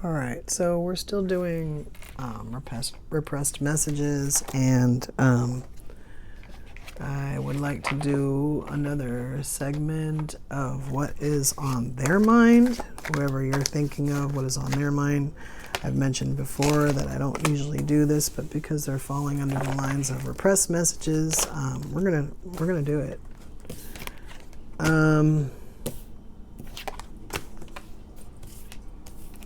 All right, so we're still doing repressed messages, and I would like to do another segment of what is on their mind, whoever you're thinking of, what is on their mind. I've mentioned before that I don't usually do this, but because they're falling under the lines of repressed messages, we're gonna do it.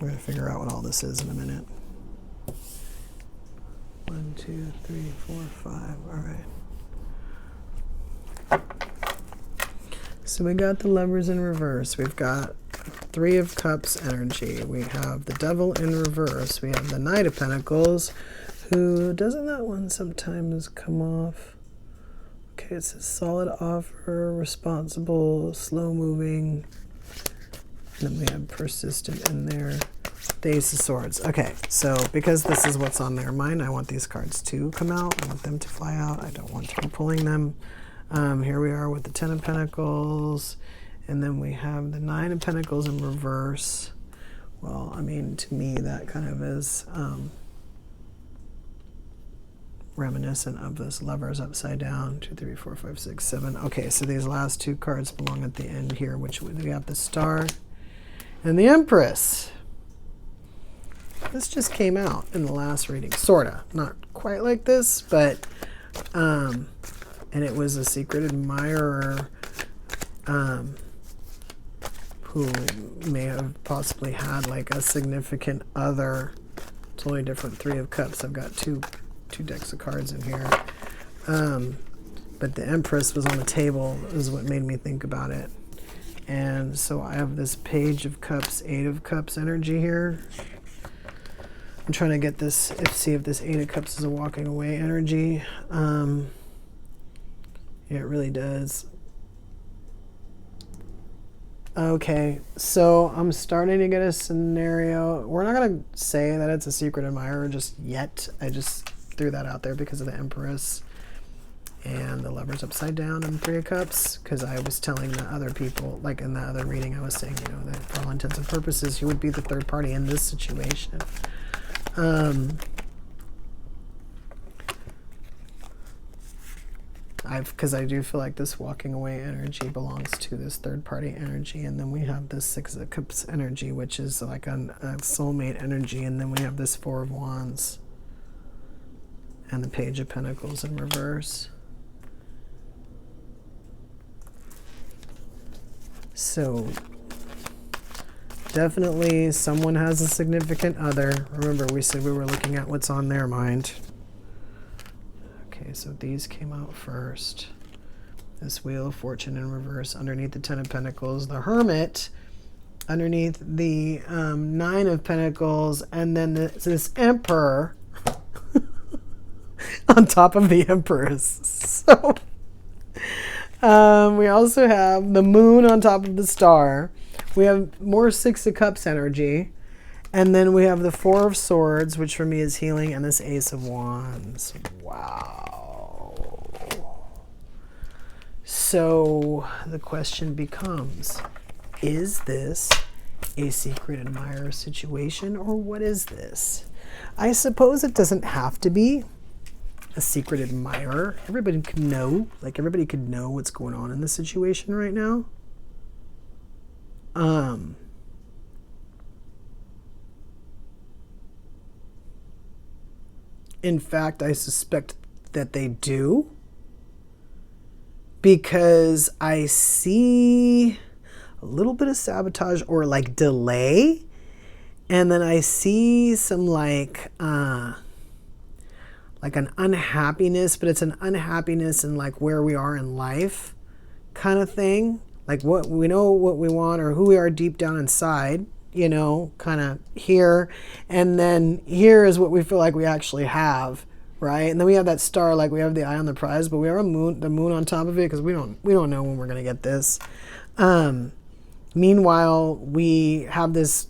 We're going to figure out what all this is in a minute. 1, 2, 3, 4, 5. All right. So we got the Lovers in reverse. We've got Three of Cups energy. We have the Devil in reverse. We have the Knight of Pentacles. Who doesn't that one sometimes come off? Okay, it's a solid offer, responsible, slow moving. And then we have persistent in there. The Ace of Swords. Okay, so because this is what's on their mind, I want these cards to come out. I want them to fly out. I don't want to be pulling them. Here we are with the Ten of Pentacles. And then we have the Nine of Pentacles in reverse. Well, I mean, to me, that kind of is reminiscent of this Lovers upside down. 2, 3, 4, 5, 6, 7. Okay, so these last two cards belong at the end here, which we have the Star and the Empress. This just came out in the last reading, sorta. Not quite like this, but and it was a secret admirer who may have possibly had like a significant other. Totally different. Three of Cups. I've got two decks of cards in here. But the Empress was on the table is what made me think about it. And so I have this Page of Cups, Eight of Cups energy here. I'm trying to get this, see if this Eight of Cups is a walking away energy. Yeah, it really does. Okay, so I'm starting to get a scenario. We're not going to say that it's a secret admirer just yet. I just threw that out there because of the Empress and the Lovers upside down and Three of Cups, because I was telling the other people, like in the other reading, I was saying, you know, that for all intents and purposes, you would be the third party in this situation. Because I do feel like this walking away energy belongs to this third party energy, and then we have this Six of Cups energy, which is like a soulmate energy, and then we have this Four of Wands and the Page of Pentacles in reverse. So definitely someone has a significant other. Remember, we said we were looking at what's on their mind. Okay, so these came out first. This Wheel of Fortune in reverse underneath the Ten of Pentacles. The Hermit underneath the Nine of Pentacles. And then this Emperor on top of the Empress. So we also have the Moon on top of the Star. We have more Six of Cups energy. And then we have the Four of Swords, which for me is healing, and this Ace of Wands. Wow. So the question becomes, is this a secret admirer situation, or what is this? I suppose it doesn't have to be a secret admirer. Everybody could know, like everybody could know what's going on in this situation right now. In fact, I suspect that they do, because I see a little bit of sabotage or like delay, and then I see some like an unhappiness, but it's an unhappiness in like where we are in life kind of thing. Like what we know what we want or who we are deep down inside, you know, kind of here. And then here is what we feel like we actually have, right? And then we have that Star, like we have the eye on the prize, but we have the moon on top of it, because we don't know when we're going to get this. Meanwhile, we have this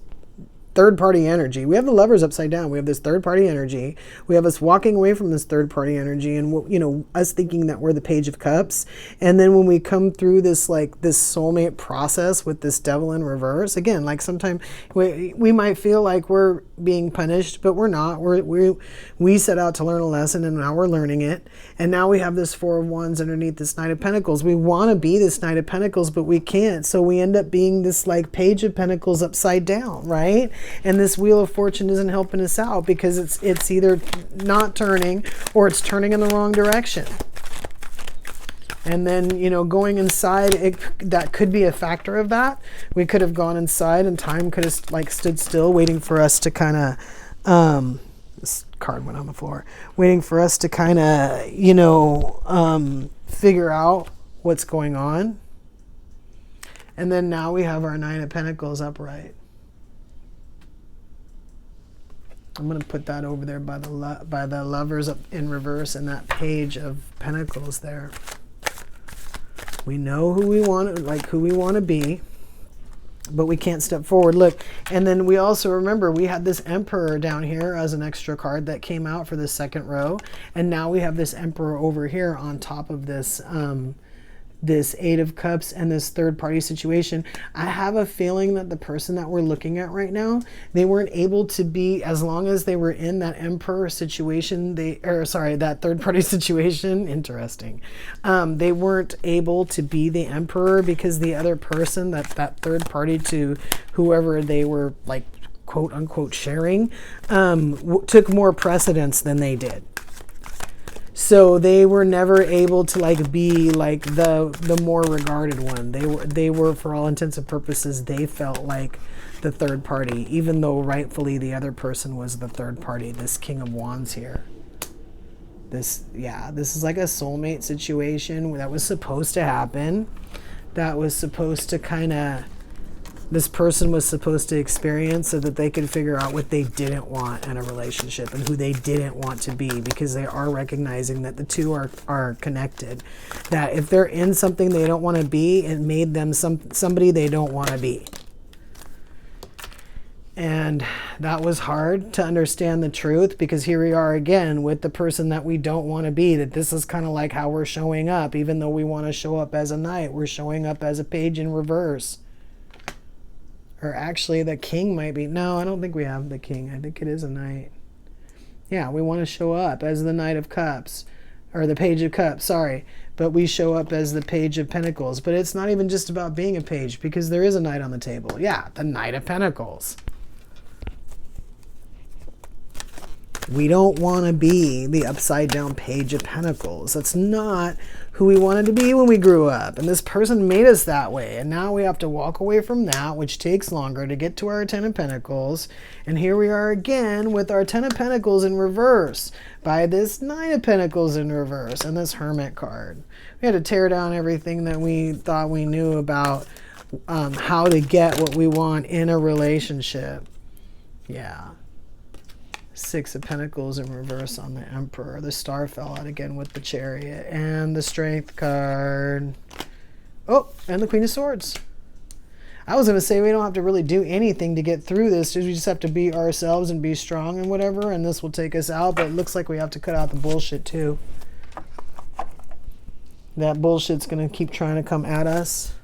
third-party energy. We have the Lovers upside down. We have this third-party energy. We have us walking away from this third-party energy, and you know, us thinking that we're the Page of Cups. And then when we come through this like this soulmate process with this Devil in reverse, again, like sometimes we might feel like we're being punished, but we're not. We set out to learn a lesson, and now we're learning it. And now we have this Four of Wands underneath this Knight of Pentacles. We want to be this Knight of Pentacles, but we can't. So we end up being this like Page of Pentacles upside down, right? And this Wheel of Fortune isn't helping us out because it's either not turning or it's turning in the wrong direction. And then, you know, going inside, that could be a factor of that. We could have gone inside and time could have like stood still waiting for us to kind of, this card went on the floor, waiting for us to kind of, you know, figure out what's going on. And then now we have our Nine of Pentacles upright. I'm going to put that over there by the Lovers up in reverse and that Page of Pentacles there. We know who we want, like who we want to be, but we can't step forward. Look, and then we also remember we had this Emperor down here as an extra card that came out for the second row, and now we have this Emperor over here on top of this this Eight of Cups and this third-party situation. I have a feeling that the person that we're looking at right now, they weren't able to be, as long as they were in that Emperor situation, that third-party situation, interesting. They weren't able to be the Emperor because the other person, that third party to whoever they were like quote unquote sharing, took more precedence than they did. So they were never able to like be like the more regarded one. They were for all intents and purposes, they felt like the third party, even though rightfully the other person was the third party. This King of Wands here. This is like a soulmate situation that was supposed to happen. That was supposed to kind of, this person was supposed to experience so that they could figure out what they didn't want in a relationship and who they didn't want to be, because they are recognizing that the two are connected. That if they're in something they don't want to be, it made them somebody they don't want to be. And that was hard to understand the truth, because here we are again with the person that we don't want to be, that this is kind of like how we're showing up. Even though we want to show up as a knight, we're showing up as a page in reverse. Or actually the king might be, no, I don't think we have the king. I think it is a knight. Yeah, we want to show up as the Knight of Cups, or the Page of Cups, sorry. But we show up as the Page of Pentacles. But it's not even just about being a page, because there is a knight on the table. Yeah, the Knight of Pentacles. We don't want to be the upside down Page of Pentacles. That's not who we wanted to be when we grew up. And this person made us that way. And now we have to walk away from that, which takes longer to get to our Ten of Pentacles. And here we are again with our Ten of Pentacles in reverse by this Nine of Pentacles in reverse and this Hermit card. We had to tear down everything that we thought we knew about how to get what we want in a relationship. Yeah. Six of Pentacles in reverse on the Emperor. The Star fell out again with the Chariot and the Strength card. Oh, and the Queen of Swords. I was going to say we don't have to really do anything to get through this. We just have to be ourselves and be strong and whatever, and this will take us out. But it looks like we have to cut out the bullshit too. That bullshit's going to keep trying to come at us.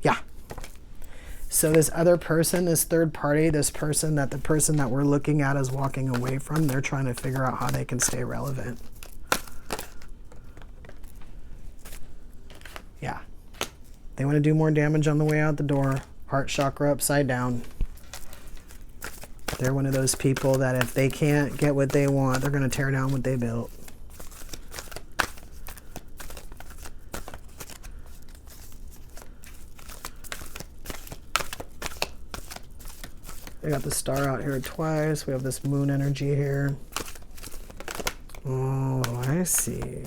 Yeah. So this other person, this third party, this person that the person that we're looking at is walking away from, they're trying to figure out how they can stay relevant. Yeah. They want to do more damage on the way out the door. Heart chakra upside down. They're one of those people that if they can't get what they want, they're going to tear down what they built. We got the Star out here twice. We have this Moon energy here. Oh, I see.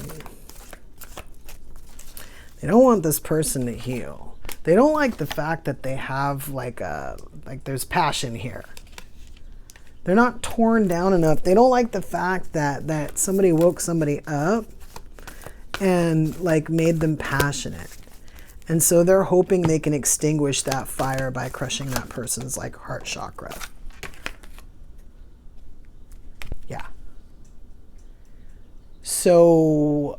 They don't want this person to heal. They don't like the fact that they have like there's passion here. They're not torn down enough. They don't like the fact that somebody woke somebody up and like made them passionate. And so they're hoping they can extinguish that fire by crushing that person's like heart chakra. Yeah. So,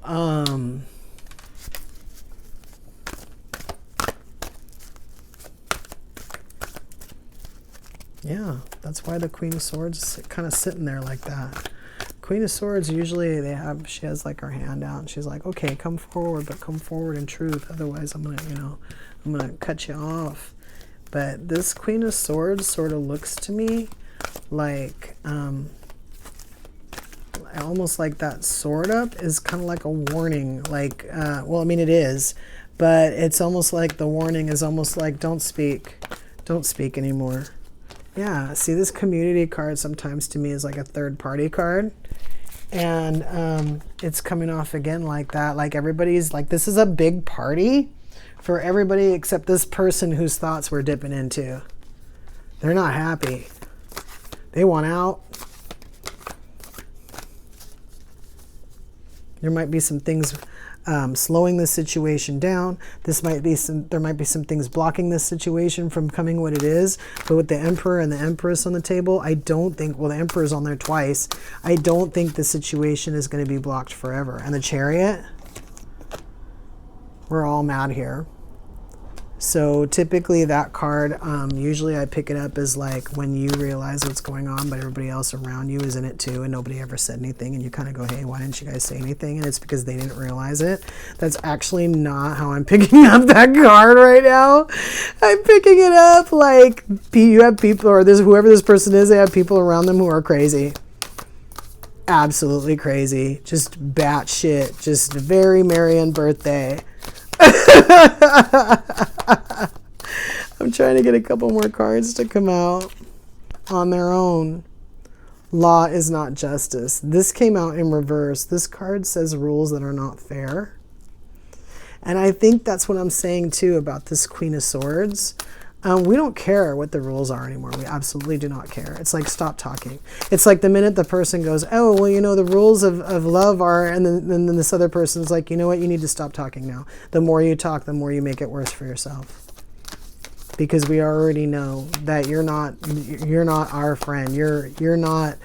yeah, that's why the Queen of Swords is kind of sitting there like that. Queen of Swords, usually she has like her hand out and she's like, okay, come forward, but come forward in truth. Otherwise, I'm going to cut you off. But this Queen of Swords sort of looks to me like, almost like that sword up is kind of like a warning. Like, well, I mean, it is, but it's almost like the warning is almost like, don't speak anymore. Yeah, see, this community card sometimes to me is like a third party card. And it's coming off again like that. Like everybody's like, this is a big party for everybody except this person whose thoughts we're dipping into. They're not happy. They want out. There might be some things slowing this situation down. There might be some things blocking this situation from becoming what it is. But with the Emperor and the Empress on the table, I don't think, well, the Emperor's on there twice. I don't think the situation is going to be blocked forever. And the Chariot, we're all mad here. So typically that card, usually I pick it up as like when you realize what's going on, but everybody else around you is in it too, and nobody ever said anything, and you kind of go, hey, why didn't you guys say anything? And it's because they didn't realize it. That's actually not how I'm picking up that card right now. I'm picking it up like you have people, or whoever this person is, they have people around them who are crazy. Absolutely crazy. Just batshit. Just very Marian birthday. I'm trying to get a couple more cards to come out on their own. Law is not justice. This came out in reverse. This card says rules that are not fair. And I think that's what I'm saying too about this Queen of Swords. We don't care what the rules are anymore. We absolutely do not care. It's like, stop talking. It's like the minute the person goes, oh, well, you know, the rules of love are, and then this other person's like, you know what, you need to stop talking now. The more you talk, the more you make it worse for yourself. Because we already know that you're not our friend. You're not,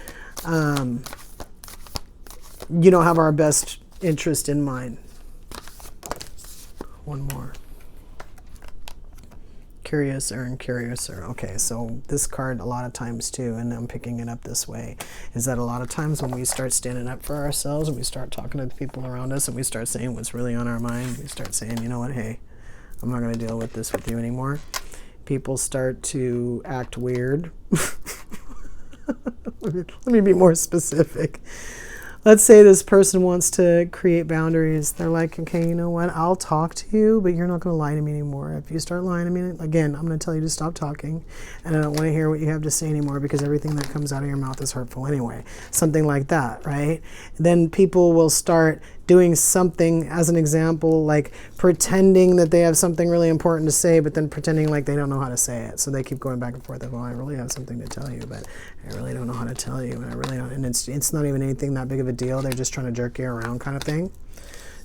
you don't have our best interest in mind. One more. Curiouser and curiouser. Okay, so this card a lot of times too, and I'm picking it up this way, is that a lot of times when we start standing up for ourselves and we start talking to the people around us and we start saying what's really on our mind, we start saying, you know what, hey, I'm not going to deal with this with you anymore. People start to act weird. Let me be more specific. Let's say this person wants to create boundaries. They're like, okay, you know what? I'll talk to you, but you're not going to lie to me anymore. If you start lying to me, again, I'm going to tell you to stop talking, and I don't want to hear what you have to say anymore because everything that comes out of your mouth is hurtful anyway. Something like that, right? Then people will start doing something, as an example, like pretending that they have something really important to say, but then pretending like they don't know how to say it. So they keep going back and forth. Well, I really have something to tell you, but I really don't know how to tell you, and I really don't. And it's not even anything that big of a deal. They're just trying to jerk you around, kind of thing.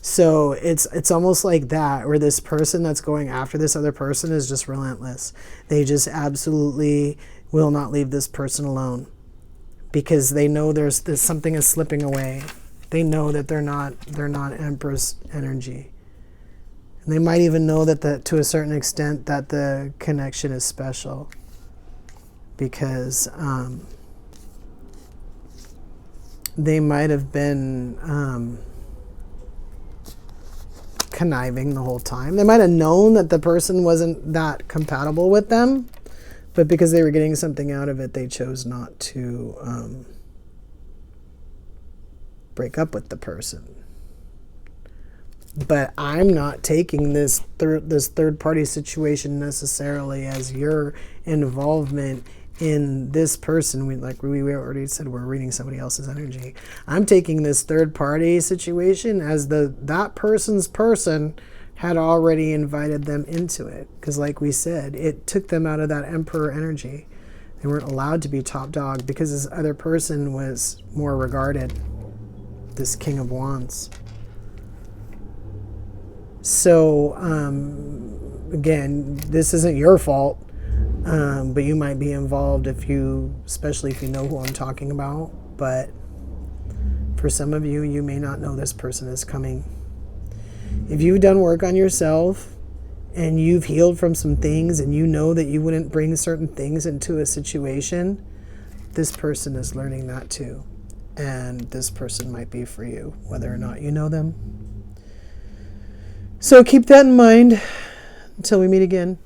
So it's almost like that, where this person that's going after this other person is just relentless. They just absolutely will not leave this person alone because they know there's something is slipping away. They know that they're not Empress energy. And they might even know that to a certain extent that the connection is special because they might have been conniving the whole time. They might have known that the person wasn't that compatible with them, but because they were getting something out of it, they chose not to break up with the person. But I'm not taking this third party situation necessarily as your involvement in this person. We already said we're reading somebody else's energy. I'm taking this third party situation as that person's person had already invited them into it. Because like we said, it took them out of that Emperor energy. They weren't allowed to be top dog because this other person was more regarded. This King of Wands. So, again, this isn't your fault, but you might be involved especially if you know who I'm talking about. But for some of you, you may not know this person is coming. If you've done work on yourself and you've healed from some things and you know that you wouldn't bring certain things into a situation, this person is learning that too. And this person might be for you, whether or not you know them. So keep that in mind until we meet again.